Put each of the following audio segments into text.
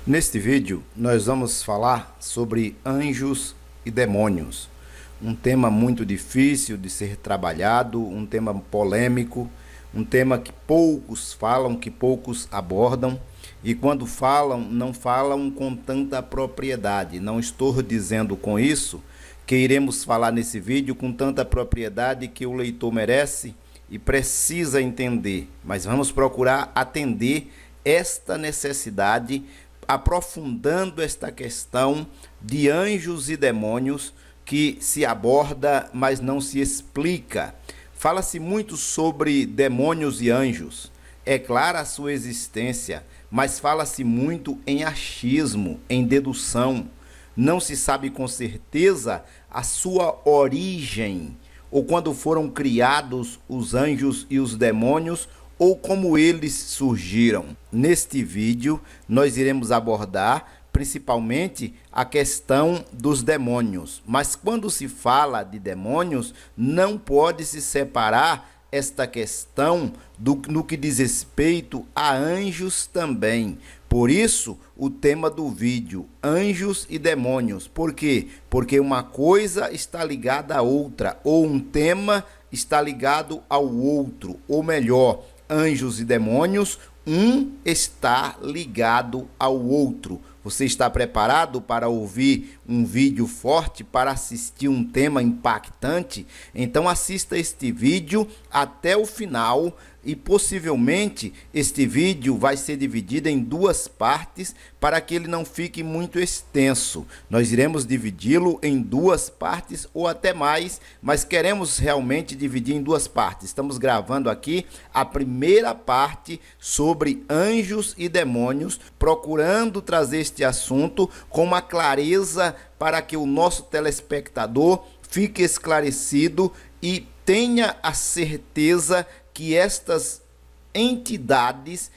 Neste vídeo, nós vamos falar sobre anjos e demônios. Um tema muito difícil de ser trabalhado, um tema polêmico, um tema que poucos falam, que poucos abordam. E quando falam, não falam com tanta propriedade. Não estou dizendo com isso que iremos falar nesse vídeo com tanta propriedade que o leitor merece e precisa entender. Mas vamos procurar atender esta necessidade, aprofundando esta questão de anjos e demônios que se aborda, mas não se explica. Fala-se muito sobre demônios e anjos. É clara a sua existência, mas fala-se muito em achismo, em dedução. Não se sabe com certeza a sua origem, ou quando foram criados os anjos e os demônios, ou como eles surgiram. Neste vídeo, nós iremos abordar principalmente a questão dos demônios. Mas quando se fala de demônios, não pode se separar esta questão no que diz respeito a anjos também. Por isso, o tema do vídeo, anjos e demônios. Por quê? Porque uma coisa está ligada à outra, ou um tema está ligado ao outro, ou melhor, anjos e demônios, um está ligado ao outro. Você está preparado para ouvir um vídeo forte, para assistir um tema impactante? Então assista este vídeo até o final e possivelmente este vídeo vai ser dividido em duas partes para que ele não fique muito extenso. Nós iremos dividi-lo em duas partes ou até mais, mas queremos realmente dividir em duas partes. Estamos gravando aqui a primeira parte sobre anjos e demônios, procurando trazer este assunto com uma clareza para que o nosso telespectador fique esclarecido e tenha a certeza que estas entidades,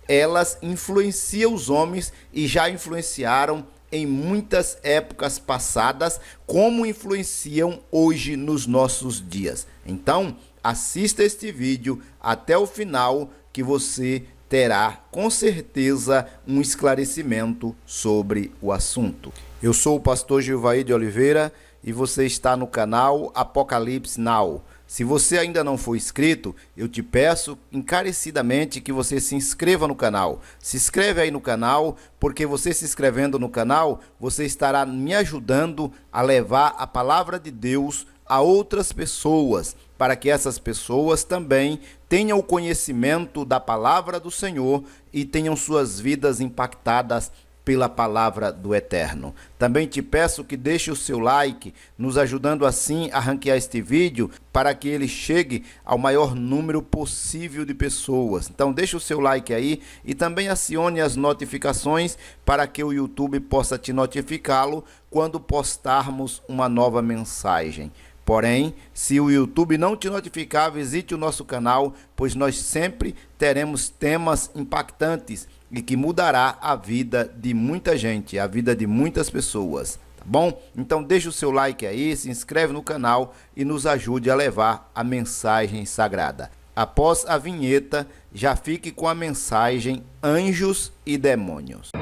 elas influenciam os homens e já influenciaram em muitas épocas passadas, como influenciam hoje nos nossos dias. Então, assista este vídeo até o final que você terá com certeza um esclarecimento sobre o assunto. Eu sou o pastor Gilvair de Oliveira e você está no canal Apocalipse Now. Se você ainda não for inscrito, eu te peço encarecidamente que você se inscreva no canal. Se inscreve aí no canal, porque você se inscrevendo no canal, você estará me ajudando a levar a palavra de Deus a outras pessoas, para que essas pessoas também tenham o conhecimento da palavra do Senhor e tenham suas vidas impactadas pela palavra do Eterno. Também te peço que deixe o seu like, nos ajudando assim a ranquear este vídeo para que ele chegue ao maior número possível de pessoas. Então deixe o seu like aí e também acione as notificações para que o YouTube possa te notificá-lo quando postarmos uma nova mensagem. Porém, se o YouTube não te notificar, visite o nosso canal, pois nós sempre teremos temas impactantes e que mudará a vida de muita gente, a vida de muitas pessoas, tá bom? Então deixa o seu like aí, se inscreve no canal e nos ajude a levar a mensagem sagrada. Após a vinheta, já fique com a mensagem Anjos e Demônios.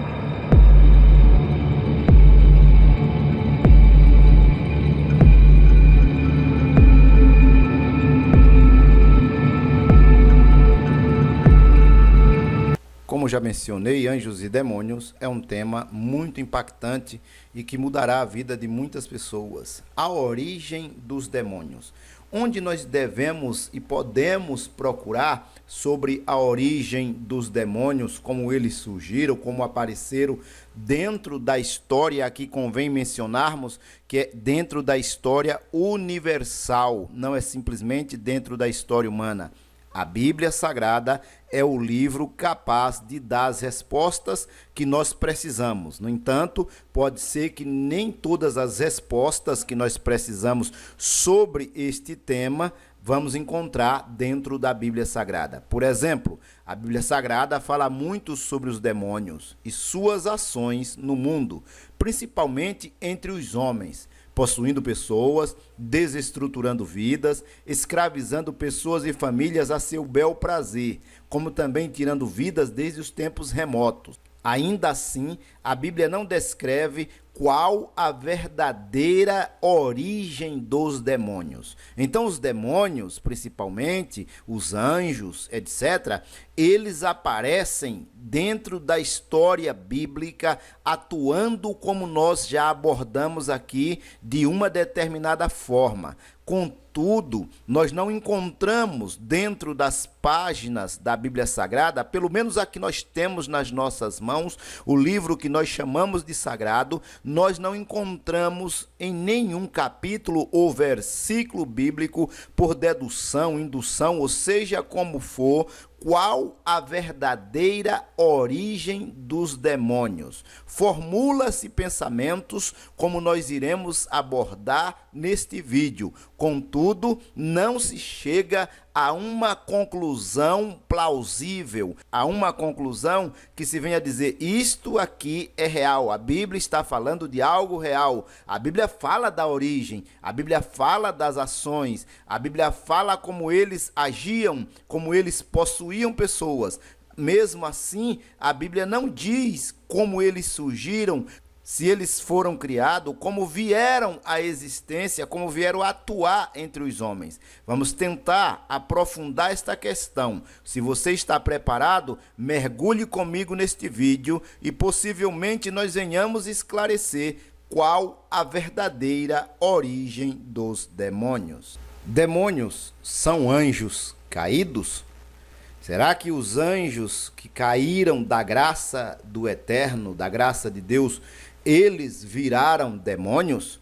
Como já mencionei, anjos e demônios é um tema muito impactante e que mudará a vida de muitas pessoas. A origem dos demônios. Onde nós devemos e podemos procurar sobre a origem dos demônios, como eles surgiram, como apareceram dentro da história. Aqui convém mencionarmos que é dentro da história universal, não é simplesmente dentro da história humana. A Bíblia Sagrada é o livro capaz de dar as respostas que nós precisamos. No entanto, pode ser que nem todas as respostas que nós precisamos sobre este tema vamos encontrar dentro da Bíblia Sagrada. Por exemplo, a Bíblia Sagrada fala muito sobre os demônios e suas ações no mundo, principalmente entre os homens. possuindo pessoas, desestruturando vidas, escravizando pessoas e famílias a seu bel prazer, como também tirando vidas desde os tempos remotos. Ainda assim, a Bíblia não descreve qual a verdadeira origem dos demônios. Então, os demônios, principalmente os anjos, etc., eles aparecem dentro da história bíblica, atuando como nós já abordamos aqui, de uma determinada forma. Contudo, nós não encontramos dentro das páginas da Bíblia Sagrada, pelo menos aqui nós temos nas nossas mãos, o livro que nós chamamos de sagrado, nós não encontramos em nenhum capítulo ou versículo bíblico, por dedução, indução, ou seja como for, qual a verdadeira origem dos demônios. Formula-se pensamentos como nós iremos abordar neste vídeo. Contudo, não se chega a uma conclusão plausível, a uma conclusão que se venha dizer isto aqui é real, a Bíblia está falando de algo real, a Bíblia fala da origem, a Bíblia fala das ações, a Bíblia fala como eles agiam, como eles possuíam pessoas. Mesmo assim, a Bíblia não diz como eles surgiram, se eles foram criados, como vieram à existência, como vieram a atuar entre os homens. Vamos tentar aprofundar esta questão. Se você está preparado, mergulhe comigo neste vídeo e possivelmente nós venhamos esclarecer qual a verdadeira origem dos demônios. Demônios são anjos caídos? Será que os anjos que caíram da graça do Eterno, da graça de Deus, eles viraram demônios?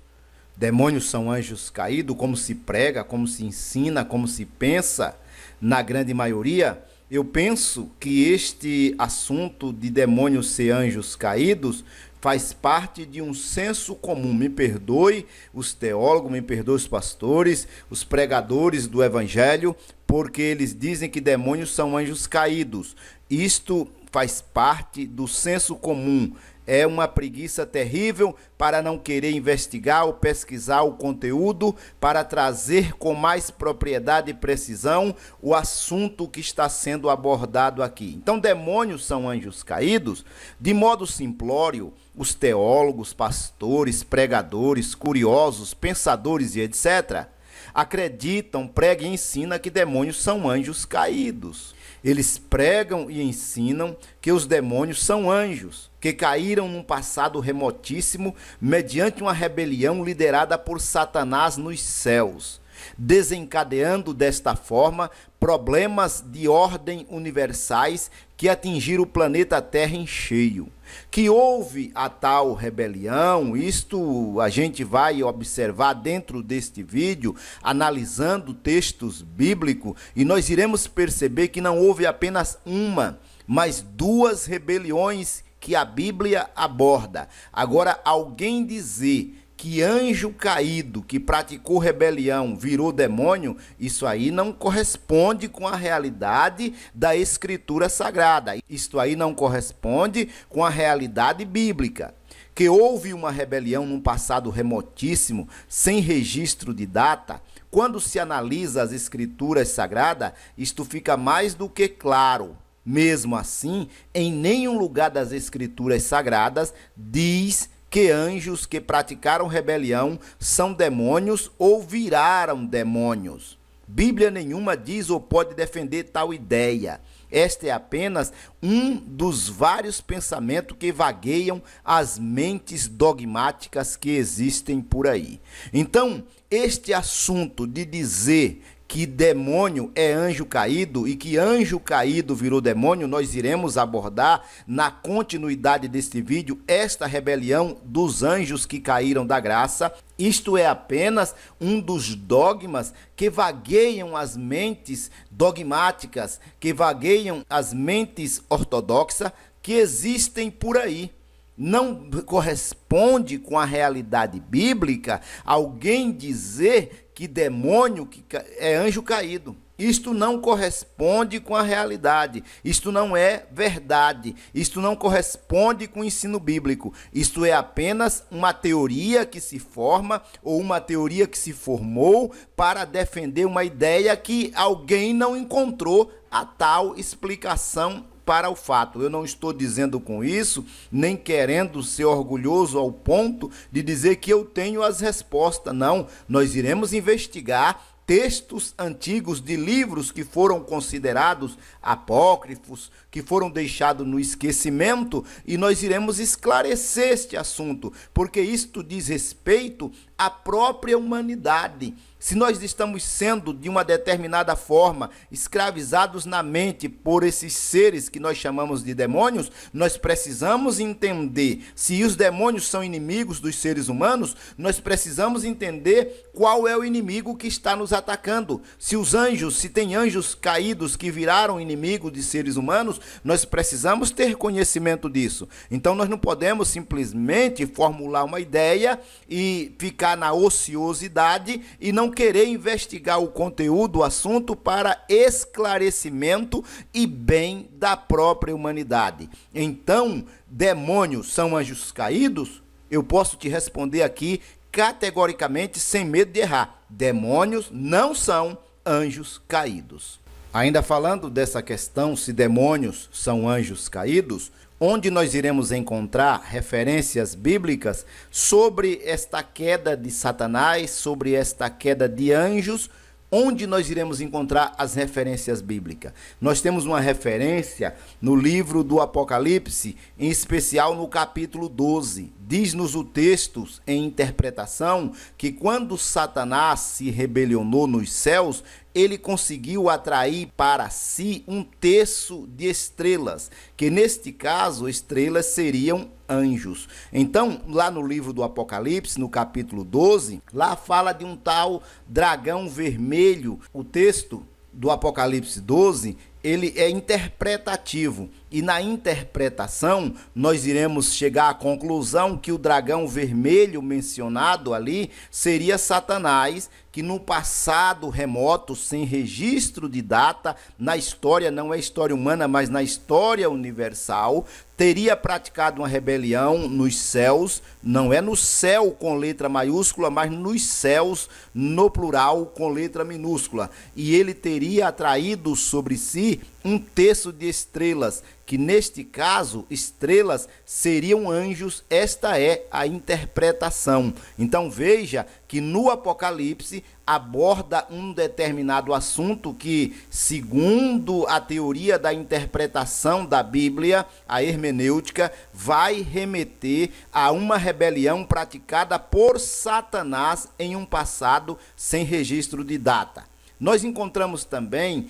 Demônios são anjos caídos, como se prega, como se ensina, como se pensa, na grande maioria? Eu penso que este assunto de demônios ser anjos caídos faz parte de um senso comum. Me perdoe os teólogos, me perdoe os pastores, os pregadores do evangelho, porque eles dizem que demônios são anjos caídos. Isto faz parte do senso comum. É uma preguiça terrível para não querer investigar ou pesquisar o conteúdo, para trazer com mais propriedade e precisão o assunto que está sendo abordado aqui. Então, demônios são anjos caídos? De modo simplório, os teólogos, pastores, pregadores, curiosos, pensadores e etc., acreditam, pregam e ensinam que demônios são anjos caídos. Eles pregam e ensinam que os demônios são anjos, que caíram num passado remotíssimo mediante uma rebelião liderada por Satanás nos céus, desencadeando desta forma problemas de ordem universais que atingiram o planeta Terra em cheio. Que houve a tal rebelião, isto a gente vai observar dentro deste vídeo, analisando textos bíblicos, e nós iremos perceber que não houve apenas uma, mas duas rebeliões que a Bíblia aborda. Agora, alguém dizer que anjo caído que praticou rebelião virou demônio, isso aí não corresponde com a realidade da Escritura Sagrada. Isto aí não corresponde com a realidade bíblica. Que houve uma rebelião num passado remotíssimo, sem registro de data, quando se analisa as Escrituras Sagradas, isto fica mais do que claro. Mesmo assim, em nenhum lugar das Escrituras Sagradas diz que anjos que praticaram rebelião são demônios ou viraram demônios. Bíblia nenhuma diz ou pode defender tal ideia. Este é apenas um dos vários pensamentos que vagueiam as mentes dogmáticas que existem por aí. Então, este assunto de dizer que demônio é anjo caído e que anjo caído virou demônio, nós iremos abordar na continuidade deste vídeo esta rebelião dos anjos que caíram da graça. Isto é apenas um dos dogmas que vagueiam as mentes dogmáticas, que vagueiam as mentes ortodoxas que existem por aí. Não corresponde com a realidade bíblica alguém dizer que demônio é anjo caído. Isto não corresponde com a realidade, isto não é verdade, isto não corresponde com o ensino bíblico, isto é apenas uma teoria que se forma ou uma teoria que se formou para defender uma ideia que alguém não encontrou a tal explicação para o fato. Eu não estou dizendo com isso, nem querendo ser orgulhoso ao ponto de dizer que eu tenho as respostas. Não, nós iremos investigar textos antigos de livros que foram considerados apócrifos, que foram deixados no esquecimento, e nós iremos esclarecer este assunto, porque isto diz respeito à própria humanidade. Se nós estamos sendo, de uma determinada forma, escravizados na mente por esses seres que nós chamamos de demônios, nós precisamos entender se os demônios são inimigos dos seres humanos, nós precisamos entender qual é o inimigo que está nos atacando. Se os anjos, se tem anjos caídos que viraram inimigos de seres humanos, nós precisamos ter conhecimento disso. Então nós não podemos simplesmente formular uma ideia e ficar na ociosidade e não querer investigar o conteúdo do assunto para esclarecimento e bem da própria humanidade. Então, demônios são anjos caídos? Eu posso te responder aqui categoricamente, sem medo de errar. Demônios não são anjos caídos. Ainda falando dessa questão, se demônios são anjos caídos, onde nós iremos encontrar referências bíblicas sobre esta queda de Satanás, sobre esta queda de anjos, onde nós iremos encontrar as referências bíblicas. Nós temos uma referência no livro do Apocalipse, em especial no capítulo 12. Diz-nos o texto em interpretação que quando Satanás se rebelionou nos céus, ele conseguiu atrair para si um terço de estrelas, que neste caso estrelas seriam anjos. Então, lá no livro do Apocalipse, no capítulo 12, lá fala de um tal dragão vermelho. O texto do Apocalipse 12, ele é interpretativo, e na interpretação nós iremos chegar à conclusão que o dragão vermelho mencionado ali seria Satanás, que no passado remoto, sem registro de data, na história, não é história humana, mas na história universal, teria praticado uma rebelião nos céus, não é no céu com letra maiúscula, mas nos céus no plural com letra minúscula, e ele teria atraído sobre si um terço de estrelas, que neste caso, estrelas seriam anjos. Esta é a interpretação. Então veja que no Apocalipse aborda um determinado assunto que, segundo a teoria da interpretação da Bíblia, a hermenêutica, vai remeter a uma rebelião praticada por Satanás em um passado sem registro de data. Nós encontramos também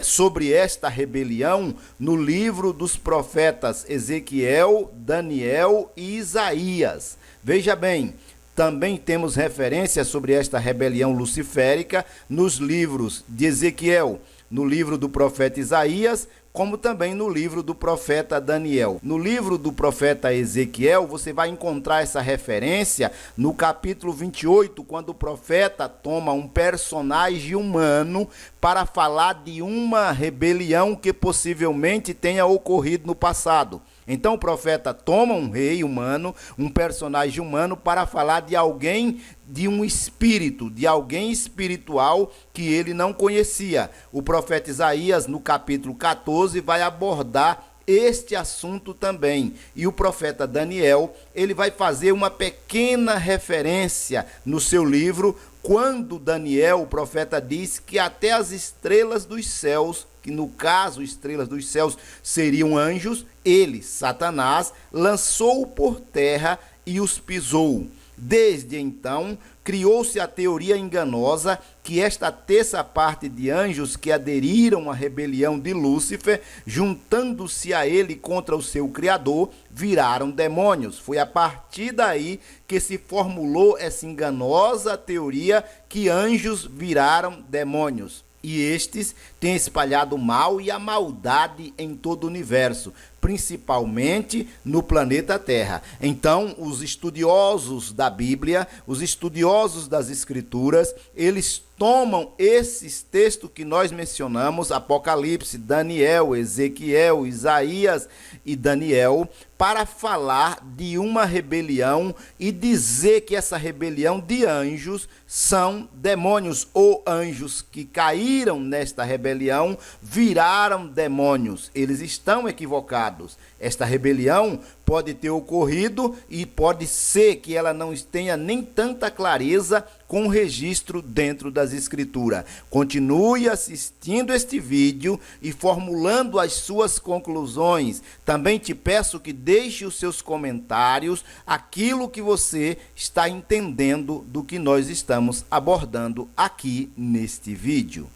sobre esta rebelião no livro dos profetas Ezequiel, Daniel e Isaías. Veja bem, também temos referência sobre esta rebelião luciférica nos livros de Ezequiel, no livro do profeta Isaías, como também no livro do profeta Daniel. No livro do profeta Ezequiel, você vai encontrar essa referência no capítulo 28, quando o profeta toma um personagem humano para falar de uma rebelião que possivelmente tenha ocorrido no passado. Então o profeta toma um rei humano, um personagem humano, para falar de alguém, de um espírito, de alguém espiritual que ele não conhecia. O profeta Isaías, no capítulo 14, vai abordar este assunto também. E o profeta Daniel, ele vai fazer uma pequena referência no seu livro, quando Daniel, o profeta, diz que até as estrelas dos céus, que no caso estrelas dos céus seriam anjos, ele, Satanás, lançou por terra e os pisou. Desde então, criou-se a teoria enganosa que esta terça parte de anjos que aderiram à rebelião de Lúcifer, juntando-se a ele contra o seu Criador, viraram demônios. Foi a partir daí que se formulou essa enganosa teoria que anjos viraram demônios. E estes têm espalhado o mal e a maldade em todo o universo, principalmente no planeta Terra. Então, os estudiosos da Bíblia, os estudiosos das Escrituras, eles tomam esses textos que nós mencionamos, Apocalipse, Daniel, Ezequiel, Isaías e Daniel, para falar de uma rebelião e dizer que essa rebelião de anjos são demônios, ou anjos que caíram nesta rebelião viraram demônios. Eles estão equivocados. Esta rebelião pode ter ocorrido e pode ser que ela não tenha nem tanta clareza com o registro dentro das Escrituras. Continue assistindo este vídeo e formulando as suas conclusões. Também te peço que deixe os seus comentários, aquilo que você está entendendo do que nós estamos abordando aqui neste vídeo.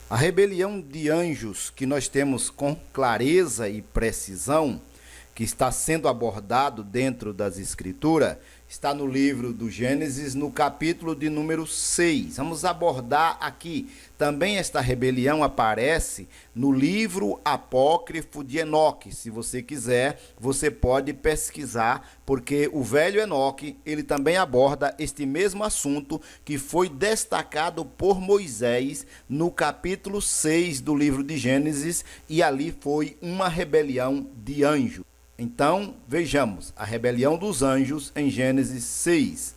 A rebelião de anjos que nós temos com clareza e precisão, que está sendo abordado dentro das Escrituras, está no livro do Gênesis, no capítulo de número 6. Vamos abordar aqui. Também esta rebelião aparece no livro apócrifo de Enoque. Se você quiser, você pode pesquisar, porque o velho Enoque, ele também aborda este mesmo assunto que foi destacado por Moisés no capítulo 6 do livro de Gênesis, e ali foi uma rebelião de anjos. Então, vejamos a rebelião dos anjos em Gênesis 6.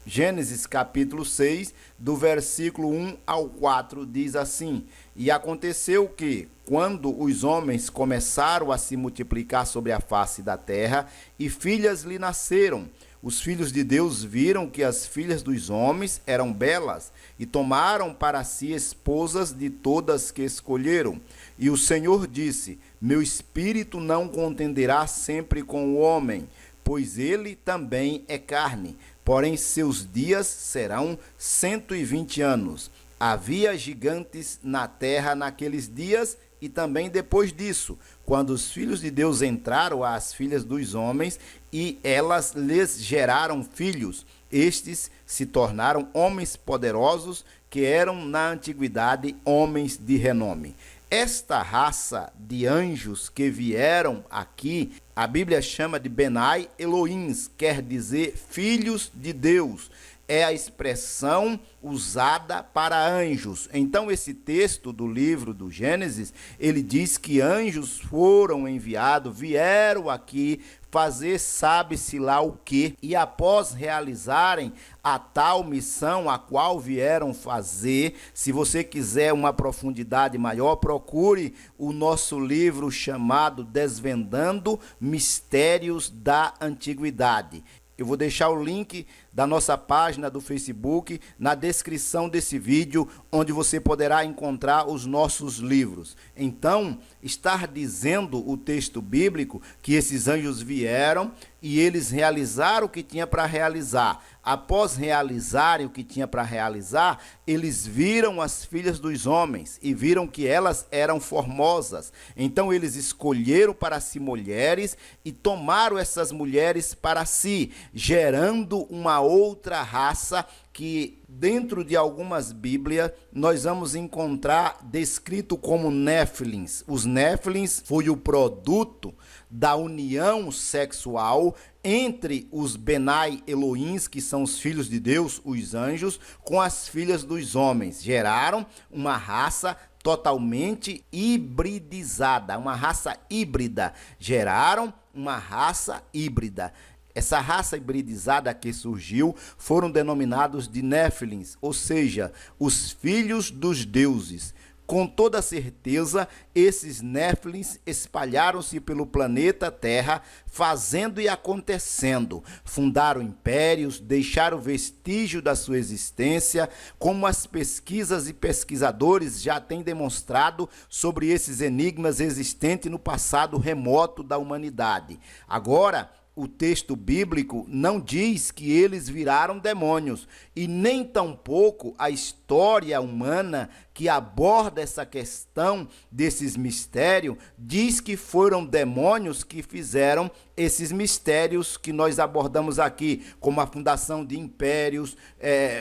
Gênesis capítulo 6, do versículo 1 ao 4, diz assim: E aconteceu que, quando os homens começaram a se multiplicar sobre a face da terra, e filhas lhe nasceram, os filhos de Deus viram que as filhas dos homens eram belas, e tomaram para si esposas de todas que escolheram. E o Senhor disse: Meu espírito não contenderá sempre com o homem, pois ele também é carne, porém seus dias serão 120 anos. Havia gigantes na terra naqueles dias e também depois disso, quando os filhos de Deus entraram às filhas dos homens e elas lhes geraram filhos. Estes se tornaram homens poderosos, que eram na antiguidade homens de renome. Esta raça de anjos que vieram aqui, a Bíblia chama de Benai Elohims, quer dizer filhos de Deus. É a expressão usada para anjos. Então, esse texto do livro do Gênesis, ele diz que anjos foram enviados, vieram aqui fazer sabe-se lá o quê, e após realizarem a tal missão a qual vieram fazer, se você quiser uma profundidade maior, procure o nosso livro chamado Desvendando Mistérios da Antiguidade. Eu vou deixar o link da nossa página do Facebook na descrição desse vídeo, onde você poderá encontrar os nossos livros. Então, estar dizendo o texto bíblico que esses anjos vieram e eles realizaram o que tinha para realizar. Após realizarem o que tinha para realizar, eles viram as filhas dos homens e viram que elas eram formosas. Então eles escolheram para si mulheres e tomaram essas mulheres para si, gerando uma outra raça que dentro de algumas Bíblias nós vamos encontrar descrito como Néfilins. Os Néfilins foi o produto da união sexual entre os Benai Elohims, que são os filhos de Deus, os anjos, com as filhas dos homens. Geraram uma raça totalmente hibridizada, uma raça híbrida. Geraram uma raça híbrida. Essa raça hibridizada que surgiu foram denominados de Néfilins, ou seja, os filhos dos deuses. Com toda certeza, esses Néfilins espalharam-se pelo planeta Terra, fazendo e acontecendo. Fundaram impérios, deixaram vestígio da sua existência, como as pesquisas e pesquisadores já têm demonstrado sobre esses enigmas existentes no passado remoto da humanidade. Agora, o texto bíblico não diz que eles viraram demônios, e nem tampouco a história humana que aborda essa questão desses mistérios, diz que foram demônios que fizeram esses mistérios que nós abordamos aqui, como a fundação de impérios,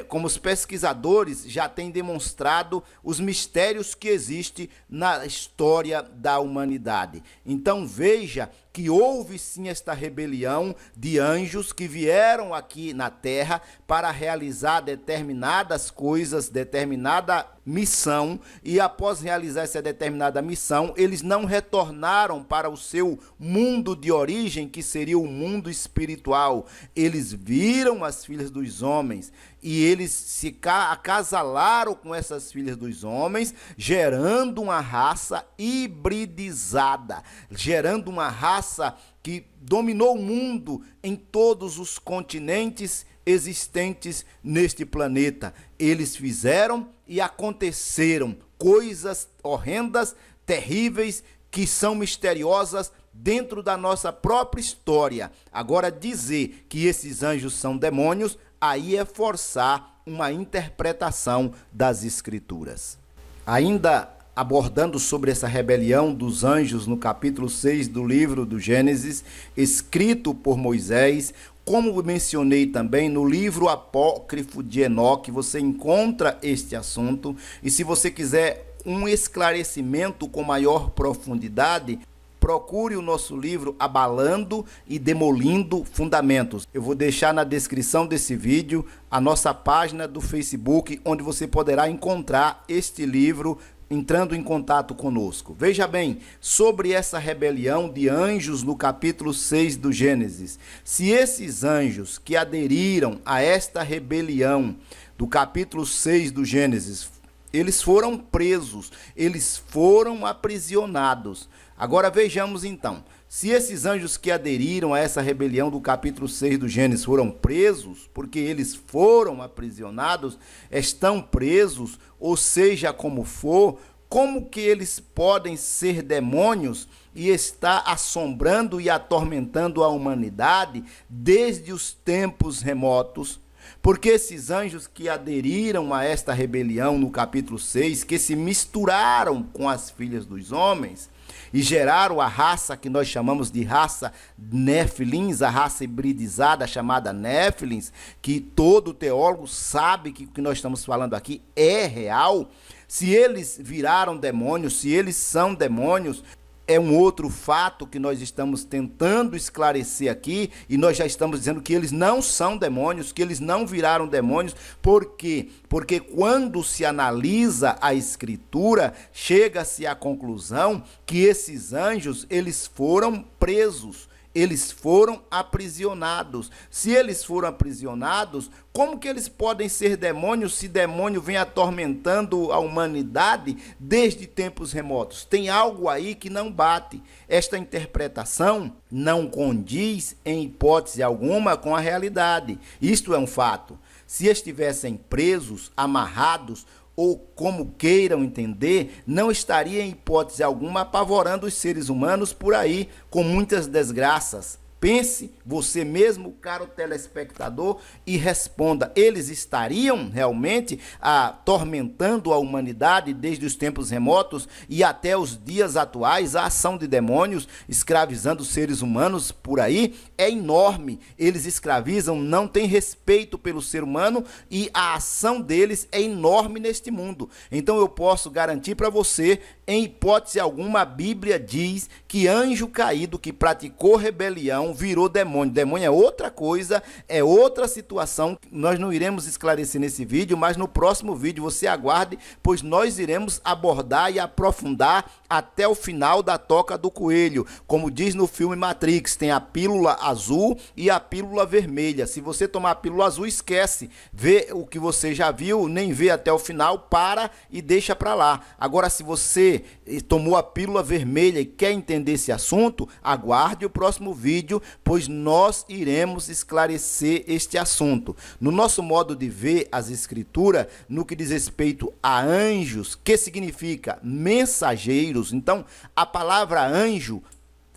como os pesquisadores já têm demonstrado os mistérios que existem na história da humanidade. Então veja que houve sim esta rebelião de anjos que vieram aqui na Terra para realizar determinadas coisas, determinada missão, e após realizar essa determinada missão, eles não retornaram para o seu mundo de origem, que seria o mundo espiritual. Eles viram as filhas dos homens e eles se acasalaram com essas filhas dos homens, gerando uma raça hibridizada, gerando uma raça que dominou o mundo em todos os continentes existentes neste planeta. Eles fizeram e aconteceram coisas horrendas, terríveis, que são misteriosas dentro da nossa própria história. Agora, dizer que esses anjos são demônios, aí é forçar uma interpretação das Escrituras. Ainda abordando sobre essa rebelião dos anjos no capítulo 6 do livro do Gênesis, escrito por Moisés, como mencionei também no livro apócrifo de Enoque, você encontra este assunto. E se você quiser um esclarecimento com maior profundidade, procure o nosso livro Abalando e Demolindo Fundamentos. Eu vou deixar na descrição desse vídeo a nossa página do Facebook, onde você poderá encontrar este livro entrando em contato conosco. Veja bem, sobre essa rebelião de anjos no capítulo 6 do Gênesis. Se esses anjos que aderiram a esta rebelião do capítulo 6 do Gênesis, eles foram presos, eles foram aprisionados. Agora vejamos então, se esses anjos que aderiram a essa rebelião do capítulo 6 do Gênesis foram presos, porque eles foram aprisionados, estão presos, ou seja como for, como que eles podem ser demônios e estar assombrando e atormentando a humanidade desde os tempos remotos? Porque esses anjos que aderiram a esta rebelião no capítulo 6, que se misturaram com as filhas dos homens e geraram a raça que nós chamamos de raça Néfilins, a raça hibridizada chamada Néfilins, que todo teólogo sabe que o que nós estamos falando aqui é real. Se eles viraram demônios, se eles são demônios, é um outro fato que nós estamos tentando esclarecer aqui, e nós já estamos dizendo que eles não são demônios, que eles não viraram demônios. Por quê? Porque quando se analisa a Escritura, chega-se à conclusão que esses anjos, eles foram presos, eles foram aprisionados. Se eles foram aprisionados, como que eles podem ser demônios se demônio vem atormentando a humanidade desde tempos remotos? Tem algo aí que não bate. Esta interpretação não condiz em hipótese alguma com a realidade. Isto é um fato. Se estivessem presos, amarrados, ou como queiram entender, não estaria em hipótese alguma apavorando os seres humanos por aí com muitas desgraças. Pense você mesmo, caro telespectador, e responda: eles estariam realmente atormentando a humanidade desde os tempos remotos e até os dias atuais? A ação de demônios escravizando os seres humanos por aí é enorme. Eles escravizam, não têm respeito pelo ser humano, e a ação deles é enorme neste mundo. Então eu posso garantir para você, em hipótese alguma, a Bíblia diz que anjo caído que praticou rebelião virou demônio. Demônio é outra coisa, é outra situação. Nós não iremos esclarecer nesse vídeo, mas no próximo vídeo você aguarde, pois nós iremos abordar e aprofundar até o final da Toca do Coelho. Como diz no filme Matrix, tem a pílula azul e a pílula vermelha. Se você tomar a pílula azul, esquece. Vê o que você já viu, nem vê até o final, para e deixa para lá. Agora, se você tomou a pílula vermelha e quer entender esse assunto, aguarde o próximo vídeo, pois nós iremos esclarecer este assunto. No nosso modo de ver as Escrituras, no que diz respeito a anjos, que significa mensageiros. Então, a palavra anjo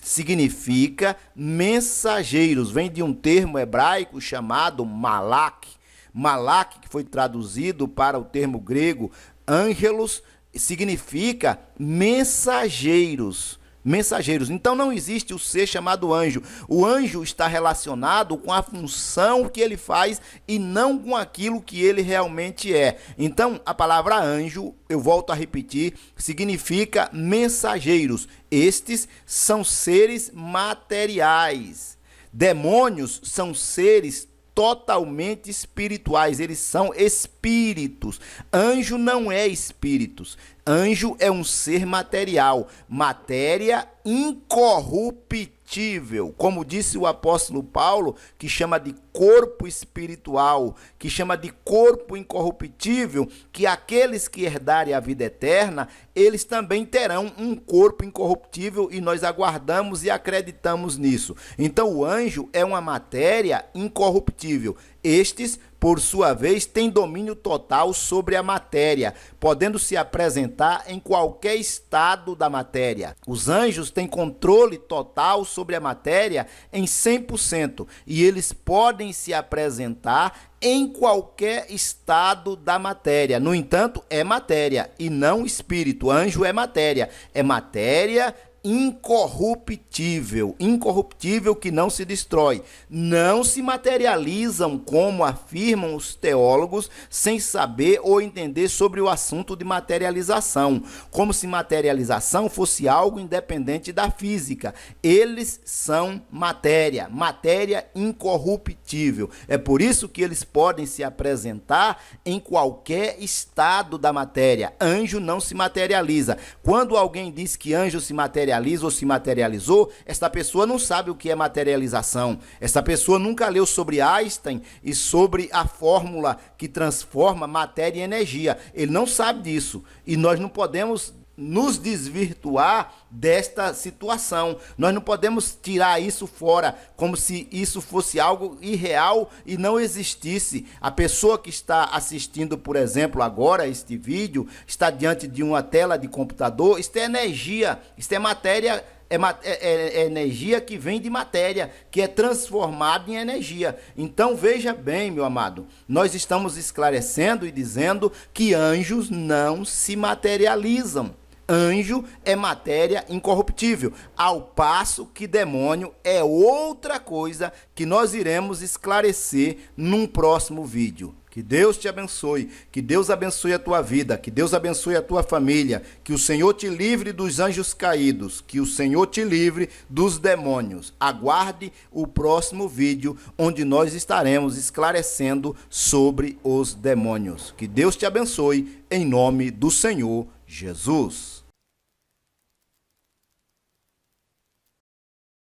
significa mensageiros, vem de um termo hebraico chamado malak. Malak, que foi traduzido para o termo grego Ângelos significa mensageiros. Mensageiros. Então não existe o ser chamado anjo. O anjo está relacionado com a função que ele faz e não com aquilo que ele realmente é. Então a palavra anjo, eu volto a repetir, significa mensageiros. Estes são seres materiais. Demônios são seres totalmente espirituais, eles são espíritos. Anjo não é espíritos. Anjo é um ser material, matéria incorruptível, como disse o apóstolo Paulo, que chama de corpo espiritual, que chama de corpo incorruptível, que aqueles que herdarem a vida eterna, eles também terão um corpo incorruptível e nós aguardamos e acreditamos nisso. Então o anjo é uma matéria incorruptível. Estes, por sua vez, têm domínio total sobre a matéria, podendo se apresentar em qualquer estado da matéria. Os anjos têm controle total sobre a matéria em 100%, e eles podem se apresentar em qualquer estado da matéria. No entanto, é matéria e não espírito. Anjo é matéria incorruptível, incorruptível que não se destrói. Não se materializam como afirmam os teólogos sem saber ou entender sobre o assunto de materialização, como se materialização fosse algo independente da física. Eles são matéria incorruptível. É por isso que eles podem se apresentar em qualquer estado da matéria. Anjo não se materializa. Quando alguém diz que anjo se materializa ou se materializou, esta pessoa não sabe o que é materialização. Esta pessoa nunca leu sobre Einstein e sobre a fórmula que transforma matéria em energia. Ele não sabe disso. E nós não podemos nos desvirtuar desta situação. Nós não podemos tirar isso fora como se isso fosse algo irreal e não existisse. A pessoa que está assistindo, por exemplo, agora este vídeo, está diante de uma tela de computador, isto é energia, isto é matéria, é energia que vem de matéria, que é transformada em energia. Então veja bem, meu amado, nós estamos esclarecendo e dizendo que anjos não se materializam. Anjo é matéria incorruptível, ao passo que demônio é outra coisa que nós iremos esclarecer num próximo vídeo. Que Deus te abençoe, que Deus abençoe a tua vida, que Deus abençoe a tua família, que o Senhor te livre dos anjos caídos, que o Senhor te livre dos demônios. Aguarde o próximo vídeo, onde nós estaremos esclarecendo sobre os demônios. Que Deus te abençoe, em nome do Senhor Jesus.